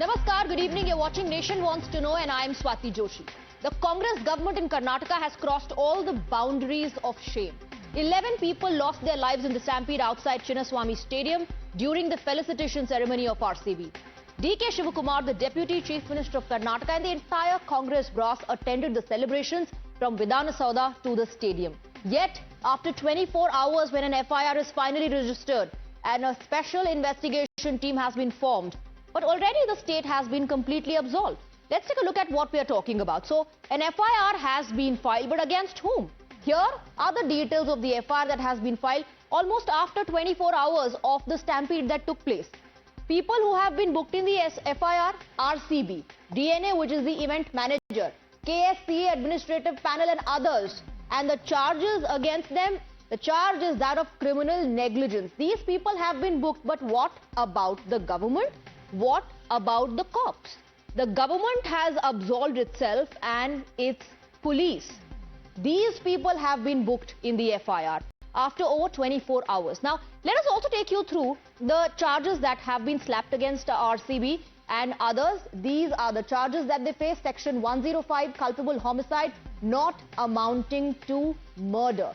Namaskar, good evening. You're watching Nation Wants to Know and I am Swati Joshi. The Congress government in Karnataka has crossed all the boundaries of shame. 11 people lost their lives in the stampede outside Chinnaswamy Stadium during the felicitation ceremony of RCB. DK Shivakumar, the Deputy Chief Minister of Karnataka, and the entire Congress brass attended the celebrations from Vidhana Soudha to the stadium. Yet, after 24 hours when an FIR is finally registered and a special investigation team has been formed, but already the state has been completely absolved. Let's take a look at what we are talking about. So, an FIR has been filed, but against whom? Here are the details of the FIR that has been filed almost after 24 hours of the stampede that took place. People who have been booked in the FIR, RCB, DNA, which is the event manager, KSCA administrative panel and others. And the charges against them, the charge is that of criminal negligence. These people have been booked, but what about the government? What about the cops? The government has absolved itself and its police. These people have been booked in the FIR after over 24 hours. Now, let us also take you through the charges that have been slapped against RCB and others. These are the charges that they face. Section 105, culpable homicide not amounting to murder.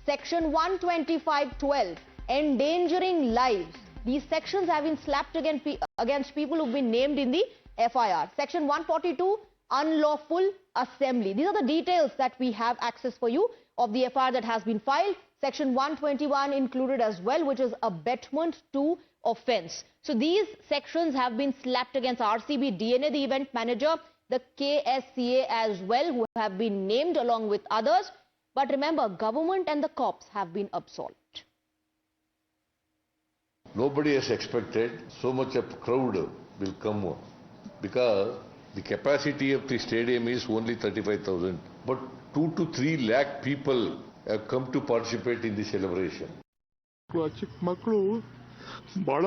Section 125(12), endangering lives. These sections have been slapped against people who've been named in the FIR. Section 142, unlawful assembly. These are the details that we have access for you of the FIR that has been filed. Section 121 included as well, which is abetment to offence. So these sections have been slapped against RCB, DNA, the event manager, the KSCA as well, who have been named along with others. But remember, government and the cops have been absolved. Nobody has expected so much of crowd will come because the capacity of the stadium is only 35,000. But 2 to 3 lakh people have come to participate in the celebration. ಚಿಕ್ಕ ಮಕ್ಕಳು ಬಹಳ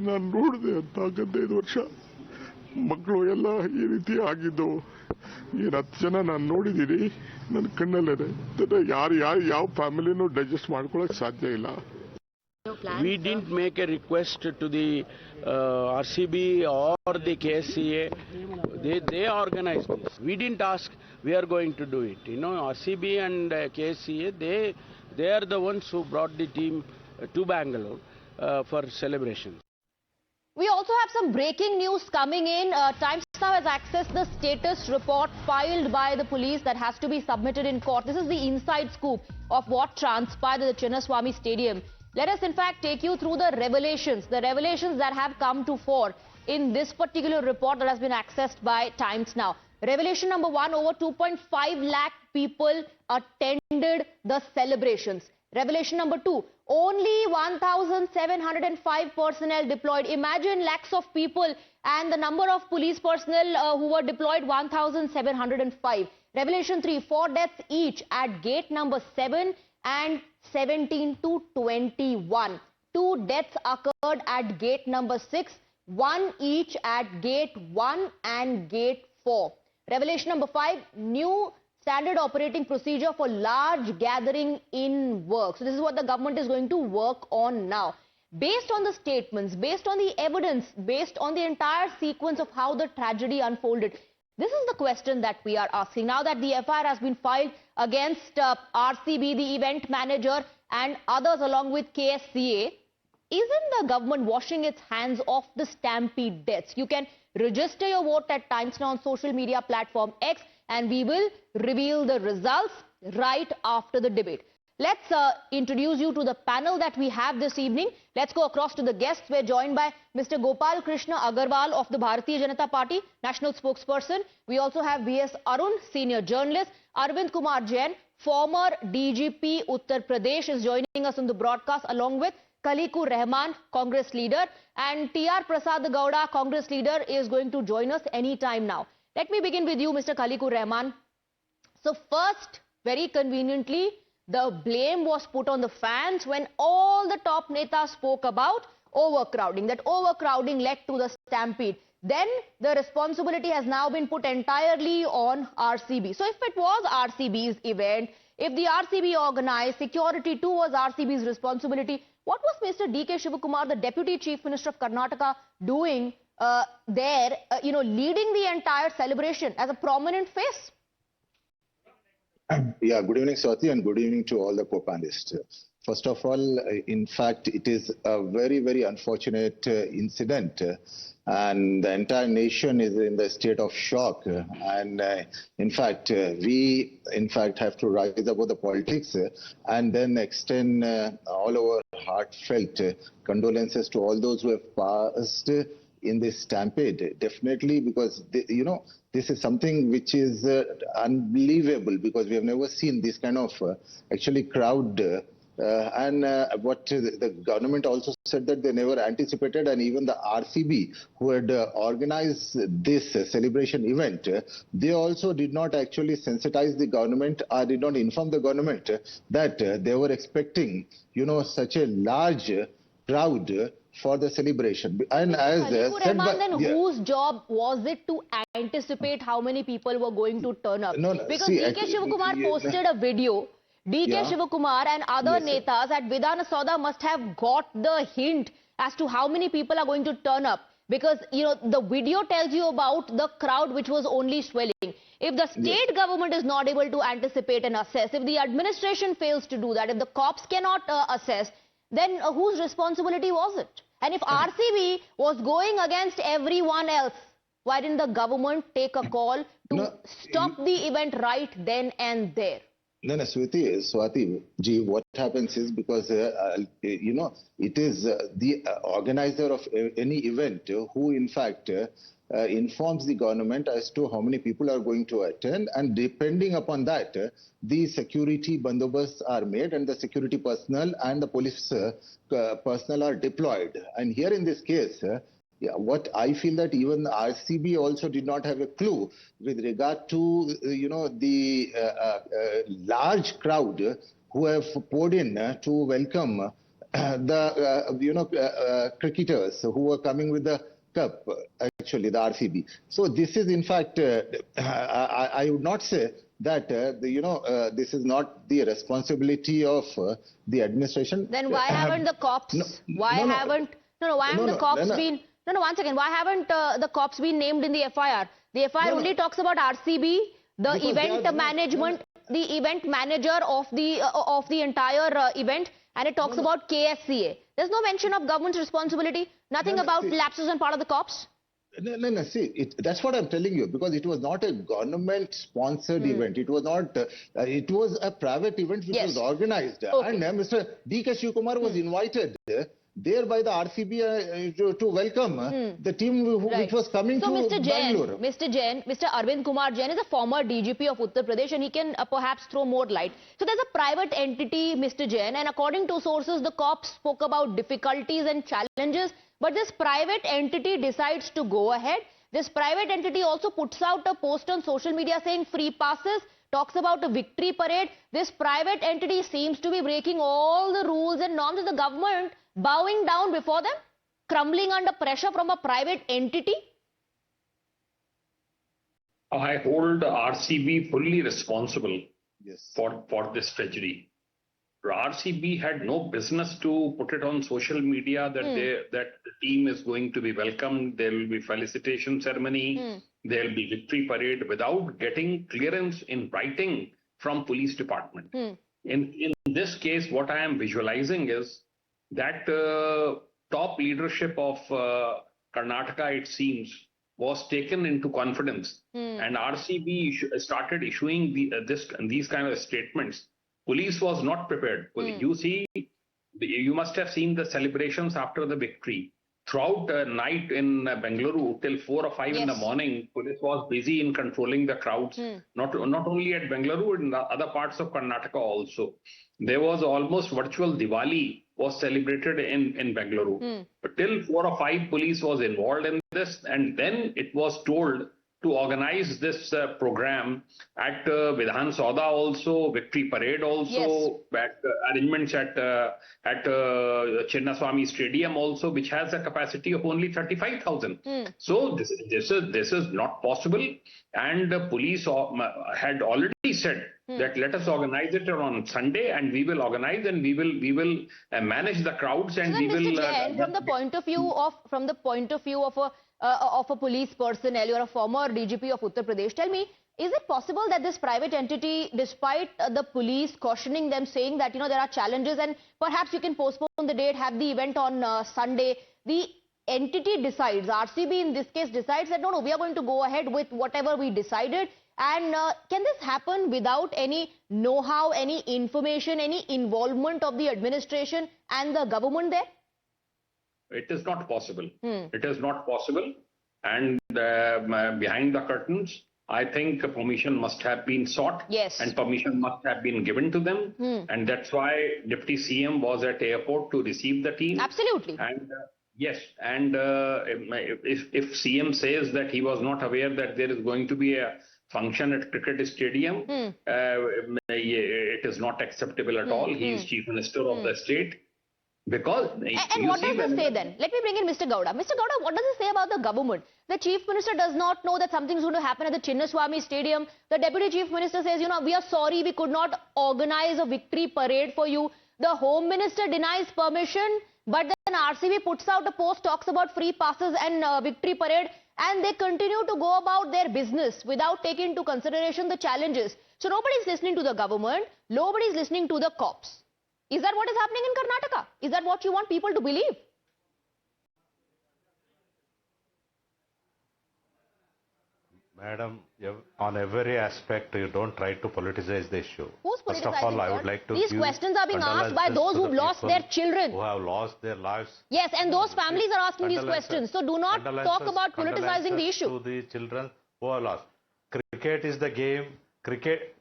ನಾನು ನೋಡಿದೆ ಅಂತ 15 ವರ್ಷ ಮಕ್ಕಳು ಎಲ್ಲ ಈ ರೀತಿ ಆಗಿದ್ದು ಏನು 10 ಜನ ನಾನು ನೋಡಿದ್ದೀನಿ ನನ್ನ ಕಣ್ಣಲ್ಲೇ ಯಾರು ಯಾವ ಫ್ಯಾಮಿಲಿನೂ ಡೈಜೆಸ್ಟ್ ಮಾಡ್ಕೊಳ್ಳೋಕೆ ಸಾಧ್ಯ ಇಲ್ಲ. We didn't make a request to the RCB or the KSCA. They organized this. We didn't ask. We are going to do it. You know, RCB and KSCA, they are the ones who brought the team to Bengaluru for celebrations. We also have some breaking news coming in. Times Now has accessed the status report filed by the police that has to be submitted in court. This is the inside scoop of what transpired at the Chinnaswamy Stadium. Let us in fact take you through the revelations that have come to fore in this particular report that has been accessed by Times Now. Revelation number 1, over 2.5 lakh people attended the celebrations. Revelation number 2, only 1,705 personnel deployed. Imagine lakhs of people and the number of police personnel who were deployed, 1,705. Revelation 3, 4 deaths each at gate number 7 and 17 to 21. 2 deaths occurred at gate number 6, 1 each at gate 1 and gate 4. Revelation number 5, new standard operating procedure for large gathering in work. So this is what the government is going to work on now. Based on the statements, based on the evidence, based on the entire sequence of how the tragedy unfolded, this is the question that we are asking. Now that the FIR has been filed against RCB, the event manager and others along with KSCA, isn't the government washing its hands off the stampede deaths? You can register your vote at Times Now on social media platform X and we will reveal the results right after the debate. Let's introduce you to the panel that we have this evening. Let's go across to the guests. We're joined by Mr. Gopal Krishna Agarwal of the Bharatiya Janata Party, National Spokesperson. We also have B.S. Arun, Senior Journalist. Arvind Kumar Jain, former DGP Uttar Pradesh, is joining us on the broadcast along with Khalikur Rahman, Congress leader, and T.R. Prasad Gowda, Congress leader, is going to join us any time now. Let me begin with you, Mr. Khalikur Rahman. So first, very conveniently, the blame was put on the fans when all the top netas spoke about overcrowding. That overcrowding led to the stampede. Then the responsibility has now been put entirely on RCB. So if it was RCB's event, if the RCB organized, security too was RCB's responsibility, what was Mr. DK Shivakumar, the Deputy Chief Minister of Karnataka, doing there, leading the entire celebration as a prominent face. Yeah, good evening, Swati, and good evening to all the co-panelists. First of all, in fact, it is a very, very unfortunate incident, and the entire nation is in the state of shock. And in fact, we have to rise above the politics and then extend all our heartfelt condolences to all those who have passed in this stampede. Definitely, because this is something which is unbelievable, because we have never seen this kind of actually crowd. And what the government also said that they never anticipated, and even the RCB who had organized this celebration event, they also did not actually sensitize the government or did not inform the government that they were expecting, such a large crowd for the celebration. And as said by, then whose job was it to anticipate how many people were going to turn up? Because DK Shivakumar posted a video. DK Shivakumar and other netas at Vidhana Sauda must have got the hint as to how many people are going to turn up. Because, the video tells you about the crowd which was only swelling. If the state government is not able to anticipate and assess, if the administration fails to do that, if the cops cannot assess, then whose responsibility was it? And if RCB was going against everyone else, why didn't the government take a call to stop the event right then and there? No, Swati ji, what happens is because, it is the organizer of any event who in fact informs the government as to how many people are going to attend, and depending upon that, the security bandobasts are made and the security personnel and the police personnel are deployed. And here in this case, what I feel that even the RCB also did not have a clue with regard to, the large crowd who have poured in to welcome the cricketers who were coming with the cup, actually, the RCB. So this is, in fact, I would not say that, this is not the responsibility of the administration. Then why haven't the cops, why haven't the cops been... No, once again, why haven't the cops been named in the FIR? The FIR only talks about RCB, the event management, the event manager of the entire event, and it talks about KSCA. There's no mention of government's responsibility, nothing about lapses on part of the cops. No, see, that's what I'm telling you, because it was not a government-sponsored event. It was not, it was a private event which was organized. And Mr. DK Shivakumar was invited there by the RCB to welcome the team which was coming to Bengaluru. Mr. Arvind Kumar Jain is a former DGP of Uttar Pradesh, and he can perhaps throw more light. So there's a private entity, Mr. Jain, and according to sources, the cops spoke about difficulties and challenges, but this private entity decides to go ahead. This private entity also puts out a post on social media saying free passes, talks about a victory parade. This private entity seems to be breaking all the rules and norms of the government, bowing down before them, crumbling under pressure from a private entity. I hold RCB fully responsible for this tragedy. RCB had no business to put it on social media that that the team is going to be welcomed, there will be felicitation ceremony, there will be victory parade, without getting clearance in writing from police department. In this case, what I am visualizing is that top leadership of Karnataka, it seems, was taken into confidence, and RCB started issuing these kind of statements. Police was not prepared. You see, you must have seen the celebrations after the victory. Throughout the night in Bengaluru till 4 or 5 in the morning, police was busy in controlling the crowds. Not only at Bengaluru, in the other parts of Karnataka also. There was almost virtual Diwali was celebrated in Bengaluru. But till 4 or 5, police was involved in this, and then it was told to organize this program at Vidhan Sauda also, Victory Parade also, at arrangements at Chinnaswamy Stadium also, which has a capacity of only 35,000. So this is not possible, and the police had already said that let us organize it on Sunday, and we will organize and we will manage the crowds, and so we will. Mr. Jain, from the point of view of a police personnel, you're a former DGP of Uttar Pradesh. Tell me, is it possible that this private entity, despite the police cautioning them, saying that there are challenges and perhaps you can postpone the date, have the event on Sunday, the entity decides, RCB in this case decides that no, we are going to go ahead with whatever we decided? And can this happen without any know-how, any information, any involvement of the administration and the government there? It is not possible. It is not possible. And behind the curtains, I think permission must have been sought. Yes. And permission must have been given to them. And that's why Deputy CM was at airport to receive the team. Absolutely. And yes. And if CM says that he was not aware that there is going to be a function at cricket stadium, it is not acceptable at all. He is Chief Minister of the state. Because and what does this say then? Let me bring in Mr. Gowda. Mr. Gowda, what does it say about the government? The Chief Minister does not know that something is going to happen at the Chinnaswamy Stadium. The Deputy Chief Minister says, we are sorry, we could not organize a victory parade for you. The Home Minister denies permission, but then RCB puts out a post, talks about free passes and victory parade, and they continue to go about their business without taking into consideration the challenges. So nobody is listening to the government, nobody is listening to the cops. Is that what is happening in Karnataka? Is that what you want people to believe? Madam, on every aspect, you don't try to politicize the issue. Who's First of all, I would like to These questions are being asked by those who've lost their children. Who have lost their lives. Yes, and those families are asking these questions. So do not talk about politicizing the issue. To the children who have lost. Cricket is the game. Cricket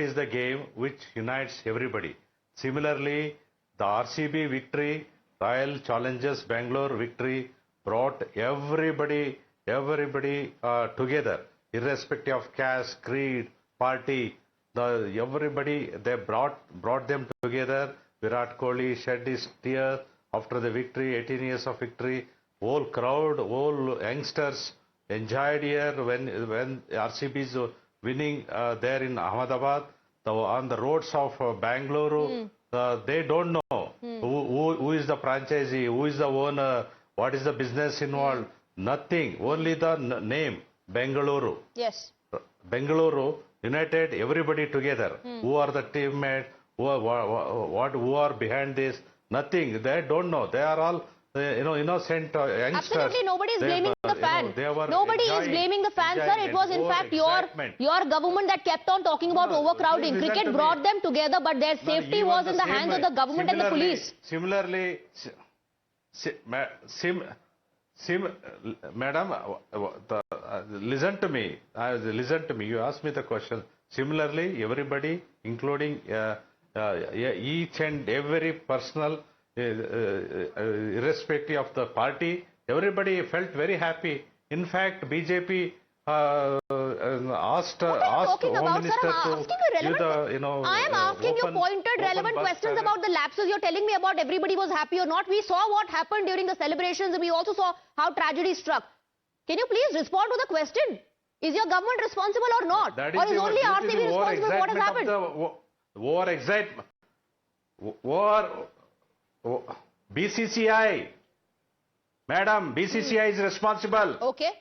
is the game which unites everybody. Similarly, the RCB victory, Royal Challengers Bangalore victory brought everybody together, irrespective of caste, creed, party. Everybody, they brought them together. Virat Kohli shed his tears after the victory, 18 years of victory. Whole crowd, whole youngsters enjoyed here when RCB is winning there in Ahmedabad. On the roads of Bengaluru, they don't know who is the franchisee, who is the owner, what is the business involved. Nothing, only the name, Bengaluru. Yes. Bengaluru united everybody together. Who are the teammates, who are behind this? Nothing, they don't know. They are all innocent youngsters. Absolutely, nobody is blaming the fan. Nobody is blaming the fan, sir. It was in fact your government that kept on talking about overcrowding. Cricket brought them together, but their safety was in the hands of the government and the police. Similarly, Madam, listen to me. You asked me the question. Similarly, everybody, including each and every personal, irrespective of the party, everybody felt very happy. In fact, BJP asked Home Minister to give the, I am asking you pointed, relevant questions about the lapses. You're telling me about everybody was happy or not. We saw what happened during the celebrations, and we also saw how tragedy struck. Can you please respond to the question? Is your government responsible or not? Or is only RCB responsible for what has happened? BCCI. Madam, BCCI is responsible. Okay.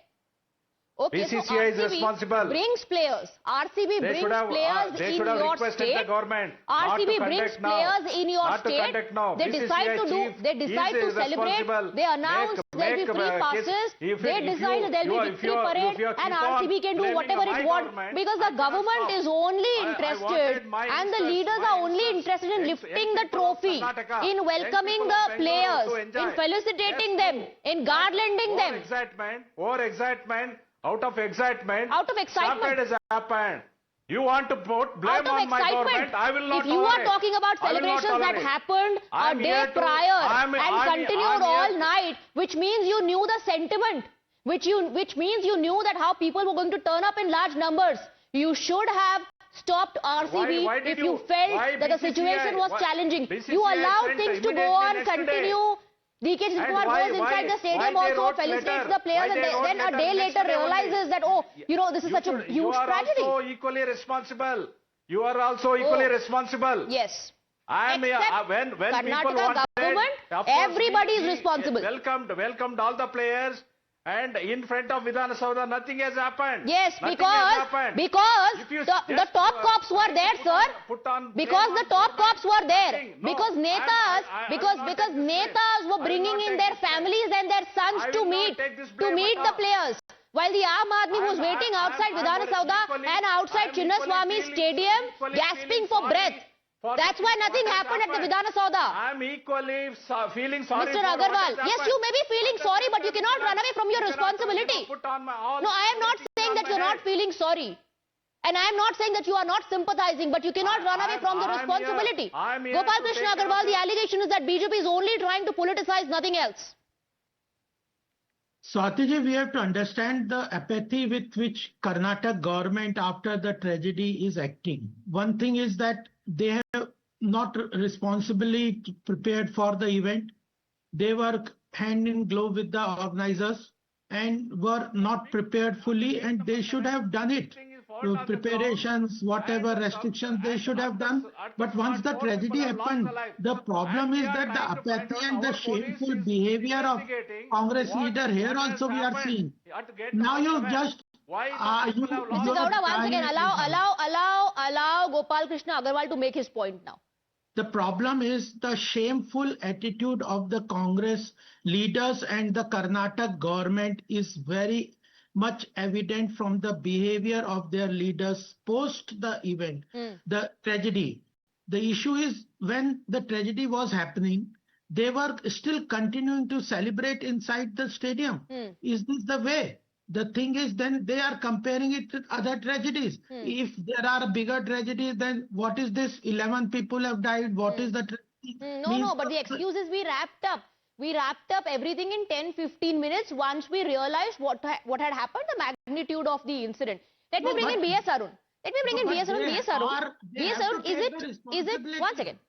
Okay, BCCI so RCB is responsible. Brings players. RCB brings players in your state. The government RCB brings players in your state. They decide to do. They decide to celebrate. They announce there will be free passes. They decide there will be victory parade, and RCB can do whatever it wants because the government is only interested, and the leaders are only interested in lifting the trophy, in welcoming the players, in felicitating them, in garlanding them. Out of excitement, Stampede has happened. You want to put blame on my government? I will not. If you are talking about celebrations that happened a day prior and continued all night, which means you knew the sentiment, which means you knew that how people were going to turn up in large numbers, you should have stopped RCB if you felt that the situation was challenging. You allowed things to go on, continue. DK And Kumar goes inside the stadium why they also, wrote felicitates letter? the players, Why and they wrote then a letter day next later day only? realizes that, oh, you know, this is such a huge tragedy. You are also equally responsible. You are also equally responsible. Yes. I am Except when people Karnataka wanted, government, of course, everybody is we responsible. welcomed all the players, and in front of Vidhana Saudha, nothing has happened. Yes, Nothing has happened. because If you the just, top cops were there, sir. put on Because blame the on top government, cops were there. nothing. No, Because netas, I will because not take this blame. netas were I will bringing not in take their this blame. families and their sons I to will not meet take this blame at the all. players. While the Aam Aadmi was waiting outside Vidhana Saudha and outside Chinnaswamy Stadium, gasping for breath. That's why nothing happened at the Vidhana Saudha. I am equally feeling sorry Mr. for what Agarwal, has yes, happened. you may be feeling sorry, but you cannot run away from your responsibility. Put on my all. No, I am not saying that you're not feeling sorry. And I am not saying that you are not sympathizing, but you cannot run away from the responsibility. I'm here Gopal to Krishna take care Agarwal, of the it. allegation is that BJP is only trying to politicize, nothing else. Swatiji, we have to understand the apathy with which Karnataka government after the tragedy is acting. One thing is that they have not responsibly prepared for the event. They were hand in glove with the organizers and were not prepared fully, and they should have done it. Preparations, whatever restrictions they should have done. But once the tragedy happened, the problem is that the apathy and the shameful behavior of Congress leader here also we are seeing. Now you just Mr. Gowda, once again, allow Gopal Krishna Agarwal to make his point now. The problem is the shameful attitude of the Congress leaders and the Karnataka government is very much evident from the behavior of their leaders post the event, the tragedy. The issue is when the tragedy was happening, they were still continuing to celebrate inside the stadium. Is this the way? The thing is, then they are comparing it with other tragedies. If there are bigger tragedies, then what is this? 11 people have died. What is the tragedy? No, but the excuse is we wrapped up. We wrapped up everything in 10-15 minutes once we realized what had happened, the magnitude of the incident. Let me bring in B.S. Arun. B.S. Arun, is it, once again,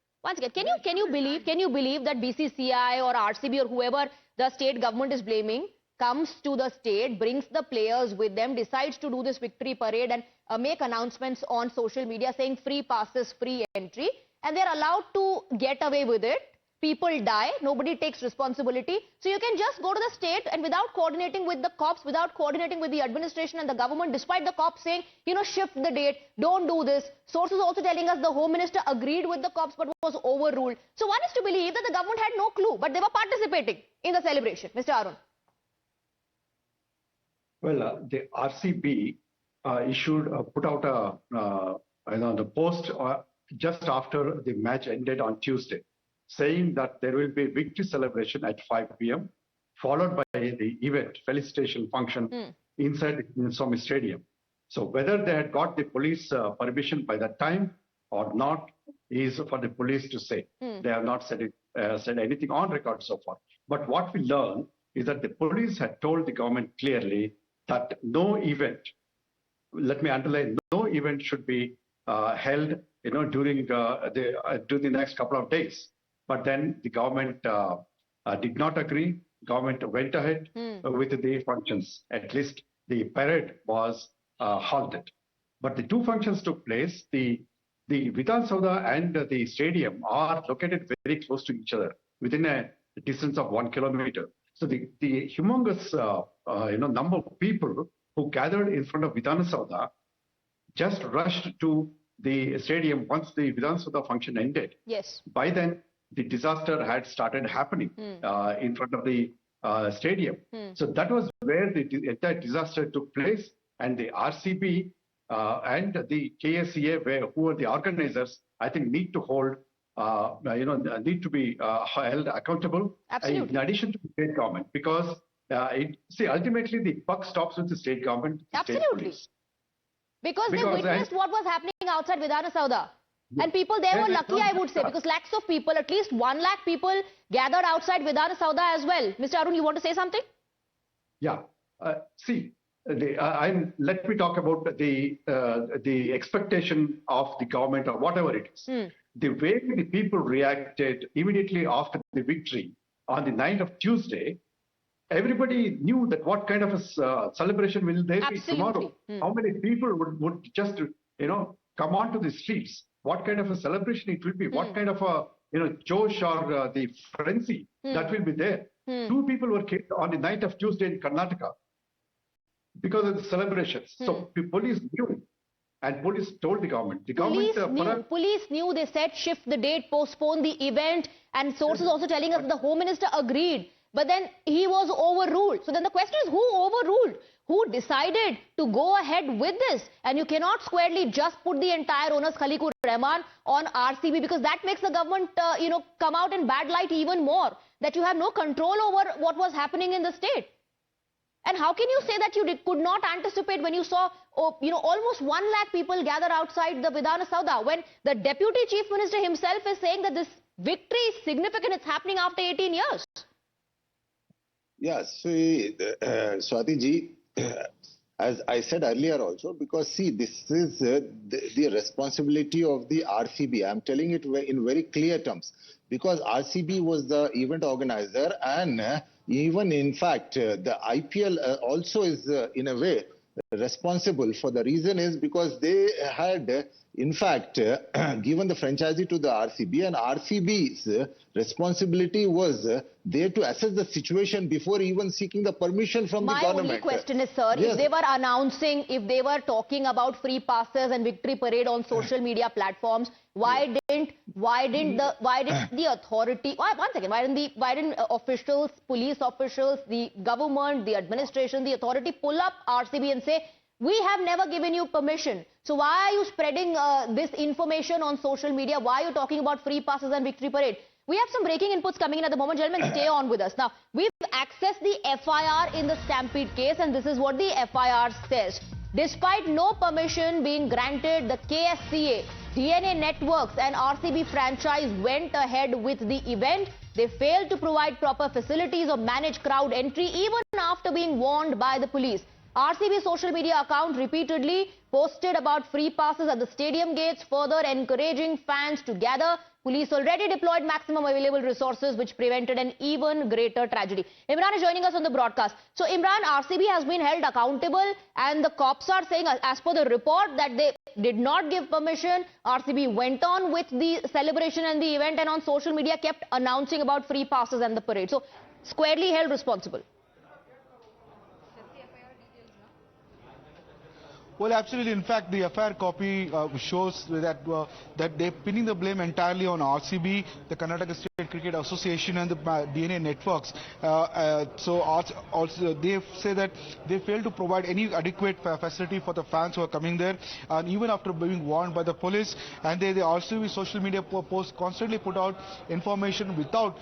can you believe that BCCI or RCB or whoever the state government is blaming comes to the state, brings the players with them, decides to do this victory parade and make announcements on social media saying free passes, free entry, and they're allowed to get away with it? People die, nobody takes responsibility. So you can just go to the state and without coordinating with the cops, without coordinating with the administration and the government, despite the cops saying, you know, shift the date, don't do this. Sources also telling us the Home Minister agreed with the cops but was overruled. So one is to believe that the government had no clue, but they were participating in the celebration. Mr. Arun. Well, the RCB put out the post just after the match ended on Tuesday, saying that there will be a victory celebration at 5 p.m., followed by the event, felicitation function inside Chinnaswamy Stadium. So whether they had got the police permission by that time or not is for the police to say. They have not said anything on record so far. But what we learned is that the police had told the government clearly that no event, let me underline, no event should be held, during the next couple of days. But then the government did not agree. Government went ahead with the functions. At least the parade was halted. But the two functions took place. The Vidhan Saudha and the stadium are located very close to each other, within a distance of 1 kilometer. So the humongous number of people who gathered in front of Vidhan Saudha just rushed to the stadium once the Vidhan Saudha function ended. Yes. By then, the disaster had started happening in front of the stadium. So that was where the entire disaster took place, and the RCB and the KSCA, who are the organizers, I think need to hold, need to be held accountable. Absolutely. In addition to the state government, because ultimately the buck stops with the state government. The Absolutely. State police. Because they witnessed what was happening outside Vidhana Saudha. And people there were lucky, I would say, because lakhs of people, at least 1 lakh people gathered outside Vidhana Saudha as well. Mr. Arun, you want to say something? Yeah. Let me talk about the expectation of the government or whatever it is. The way the people reacted immediately after the victory on the night of Tuesday, everybody knew that what kind of a celebration will there be tomorrow. How many people would just, come onto the streets? What kind of a celebration it will be? What kind of a, Josh or the frenzy that will be there? 2 people were killed on the night of Tuesday in Karnataka because of the celebrations. So the police knew, and police told the government. The Police knew. They said shift the date, postpone the event, and sources also telling us the Home Minister agreed. But then he was overruled. So then the question is, who overruled? Who decided to go ahead with this? And you cannot squarely just put the entire onus Khaliqur Rahman on RCB, because that makes the government, come out in bad light even more. That you have no control over what was happening in the state. And how can you say that you could not anticipate when you saw, almost 1 lakh people gather outside the Vidhana Saudha, when the Deputy Chief Minister himself is saying that this victory is significant, it's happening after 18 years? Yes, Swati ji, as I said earlier also, because see, this is the responsibility of the RCB. I'm telling it in very clear terms, because RCB was the event organizer, and even in fact, the IPL also is in a way responsible. For the reason is because they had in fact given the franchisee to the RCB, and RCB's responsibility was there to assess the situation before even seeking the permission from the government. My only question is, sir, yes, if they were announcing, if they were talking about free passes and victory parade on social media platforms, why didn't the authority, why didn't officials, police officials, the government, the administration, the authority pull up RCB and say, we have never given you permission. So why are you spreading this information on social media? Why are you talking about free passes and victory parade? We have some breaking inputs coming in at the moment. Gentlemen, stay on with us. Now, we've accessed the FIR in the Stampede case, and this is what the FIR says. Despite no permission being granted, the KSCA, DNA Networks and RCB franchise went ahead with the event. They failed to provide proper facilities or manage crowd entry even after being warned by the police. RCB social media account repeatedly posted about free passes at the stadium gates, further encouraging fans to gather. Police already deployed maximum available resources, which prevented an even greater tragedy. Imran is joining us on the broadcast. So Imran, RCB has been held accountable, and the cops are saying, as per the report, that they did not give permission. RCB went on with the celebration and the event, and on social media kept announcing about free passes and the parade. So squarely held responsible. Well, absolutely. In fact, the FIR copy shows that that they're pinning the blame entirely on RCB, the Karnataka State Cricket Association, and the DNA Networks. So also they say that they failed to provide any adequate facility for the fans who are coming there, and even after being warned by the police. And the RCB social media posts constantly put out information without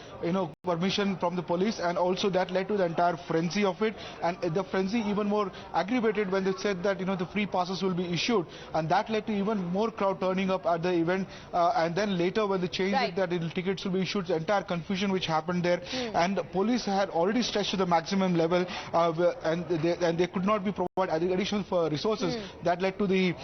permission from the police, and also that led to the entire frenzy of it. And the frenzy even more aggravated when they said that the free passes will be issued, and that led to even more crowd turning up at the event. And then later when they changed it, that the tickets will be issued, the entire confusion which happened there. And the police had already stretched to the maximum level, and they could not be provided additional resources. That led to the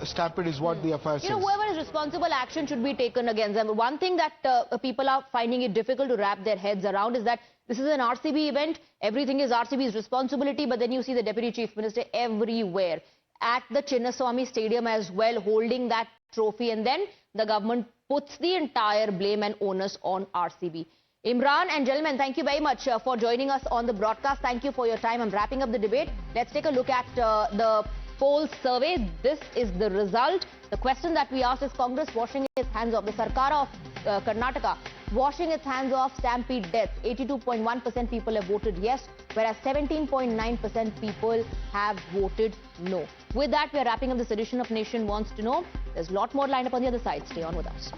stampede is what the FIR says. Whoever is responsible, action should be taken against them. One thing that people are finding it difficult to wrap their heads around is that this is an RCB event. Everything is RCB's responsibility, but then you see the Deputy Chief Minister everywhere at the Chinnaswamy Stadium as well, holding that trophy, and then the government puts the entire blame and onus on RCB. Imran and gentlemen, thank you very much for joining us on the broadcast. Thank you for your time. I'm wrapping up the debate. Let's take a look at the poll survey. This is the result. The question that we asked is Congress washing its hands off, the Sarkar of Karnataka washing its hands off Stampede death. 82.1% people have voted yes, whereas 17.9% people have voted no. With that, we are wrapping up this edition of Nation Wants to Know. There's a lot more lined up on the other side. Stay on with us.